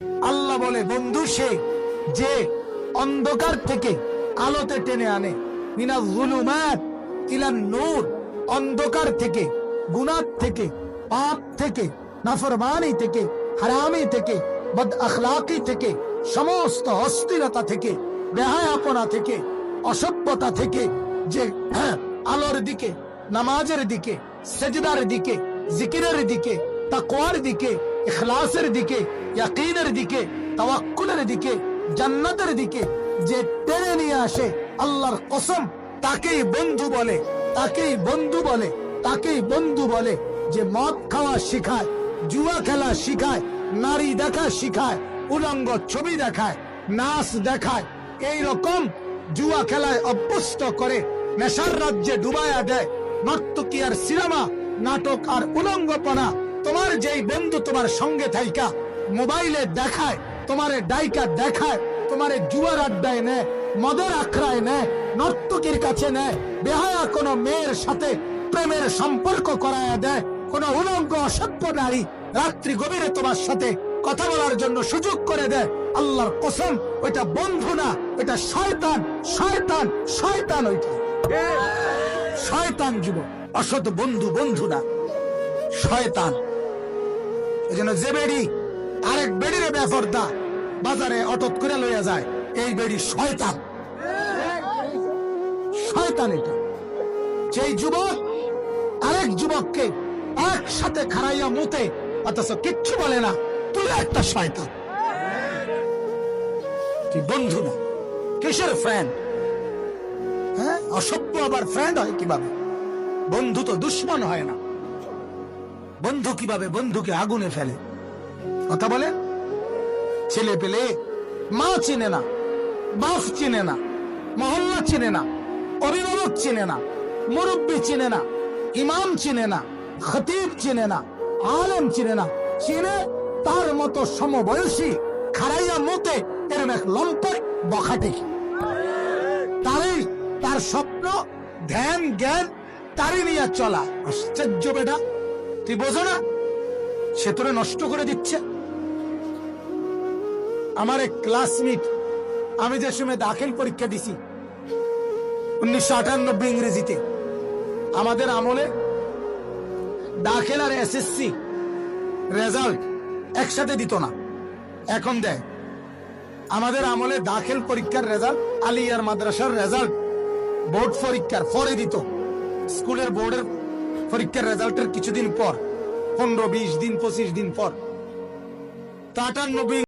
আল্লাহ বলে বন্ধু সে যে অন্ধকার থেকে আলোতে টেনে আনে, মিনাজ যুলুমাত ইলান নূর, অন্ধকার থেকে, গুনাহ থেকে, পাপ থেকে, নাফরমানি থেকে, হারামি থেকে, বদ আখলাকি থেকে, সমস্ত অস্থিরতা থেকে, বেহায়াপনা থেকে, অসভ্যতা থেকে যে আলোর দিকে, নামাজের দিকে, সেজদার দিকে, জিকিরের দিকে, তাকওয়ার দিকে, ইখলাসের দিকে, ইয়াকিনের দিকে, তাওয়াক্কুলের দিকে, জান্নাতের দিকে যে টেনে নিয়ে আসে, আল্লাহর কসম তাকেই বন্ধু বলে, তাকেই বন্ধু বলে, তাকেই বন্ধু বলে। যে মদ খাওয়া শিখায়, জুয়া খেলা শিখায়, নারী দেখা শিখায়, উলঙ্গ ছবি দেখায়, নাচ দেখায়, এই রকম জুয়া খেলায় অভ্যস্ত করে নেশার রাজ্যে ডুবায়া দেয়, নর্তকী আর সিনেমা, নাটক আর উলঙ্গপনা। তোমার যেই বন্ধু তোমার সঙ্গে থাইকা মোবাইলে দেখায়, তোমারে ডাইকা দেখায়, তোমারে জুয়ার আড্ডায় নেয়, মদের আখড়ায় নেয়, নর্তকীর কাছে নেয়, বেহায়া কোনো মেয়ের সাথে প্রেমের সম্পর্ক করায়া দেয়, কোন উলঙ্গ অসভ্য নারী রাত্রি গভীরে তোমার সাথে কথা বলার জন্য সুযোগ করে দেয়, আল্লাহর কসম ওইটা বন্ধু না, ওইটা শয়তান, শয়তান, শয়তান, ওইটা শয়তান যুবক। অসৎ বন্ধু বন্ধু না, শয়তান। এই জন্য যে বেড়ি আরেক বেড়িরে বেফরদা বাজারে অটক করে লইয়া যায়, এই বেড়ি শয়তান, শয়তান। এটা যেই যুবক আরেক যুবককে একসাথে খাড়াইয়া মুতে অথচ কিচ্ছু বলে না, তুই একটা শয়তান। কি বন্ধু না, কিসের ফ্রেন্ড? হ্যাঁ, অসভ্য আবার ফ্রেন্ড হয় কিভাবে? বন্ধু তো দুশ্মন হয় না। বন্ধু কিভাবে বন্ধুকে আগুনে ফেলে? কথা বলে। ছেলে পেলে মা চিনে না, বাপ চিনে না, মহল্লা চিনে না, অভিভাবক চিনে না, মুরব্বী চিনে না, ইমাম চিনে না, খতিব চিনে না, আলেম চিনে না, চিনে তার মতো সমবয়সী খাড়াইয়া মতে এরম এক লম্পট বখাটে। তারই তার স্বপ্ন, ধ্যান, জ্ঞান তারই নিয়ে চলা। আশ্চর্য বেটা, তুই বোঝো না সে তোরে নষ্ট করে দিচ্ছে। আমার এক ক্লাসমেট, আমি যে সময় দাখিল পরীক্ষা দিছি 1998 ইংরেজিতে, আমাদের আমলে দাখিল আর এসএসসি রেজাল্ট একসাথে দিত না, এখন দেয়। আমাদের আমলে দাখিল পরীক্ষার রেজাল্ট, আলিয়ার মাদ্রাসার রেজাল্ট বোর্ড পরীক্ষার পরে দিত। স্কুলের বোর্ডের পরীক্ষার রেজাল্টের কিছুদিন পর, 15-20 দিন 25 দিন পর। 98